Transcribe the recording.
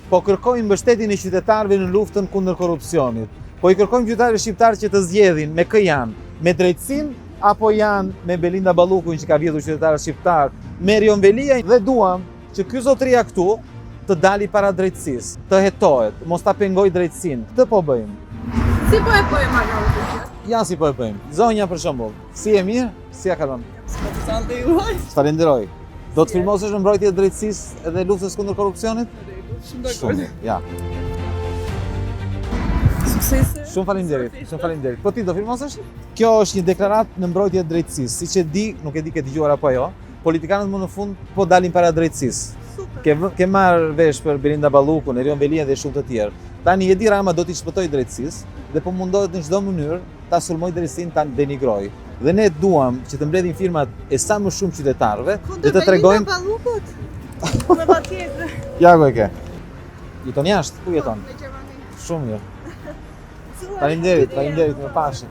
po kërkojmë mbështetjen e qytetarëve në luftën kundër korrupsionit. Po i kërkojmë qytetarëve shqiptarë që të zgjedhin me kë janë, me drejtësinë apo janë me Belinda Ballukun që ka vjedhur qytetarët shqiptar, me Erion Velia dhe duam që ky zotëria këtu të dali para drejtësisë, të hetohet, mos ta pengoj drejtësinë. Këtë po bëjmë. Si po e bëjmë ajo? Ja si po e bëjmë. Zonja për shembull, si e mirë, si ja ka dhënë. Falenderoj. Do të filmosesh në mbrojtje të drejtësisë edhe luftës kundër korrupsionit? Shumë. Ja. Suksese. Shumë faleminderit. Po ti do filmosesh? Kjo është një deklaratë në mbrojtje të drejtësisë. Siç e di, nuk e di ke dëgjuar apo jo, politikanët më në fund po dalin para drejtësisë. Ke marrë vesh për Belinda Ballukun, Erion Velia dhe shumë të tjerë. Tani Edi Rama do t'i shpëtojë drejtësisë dhe po mundohet në çdo mënyrë ta sulmojë drejtësinë, ta denigrojë. Dhe ne duam që të mbledhin firmat e sa më shumë qytetarëve dhe të tregojmë Belinda Ballukut. Me patjetër. Ja ku e ke. Jeton jashtë, ku jeton? Në Gjermani. Shumë mirë. Faleminderit, më pashë.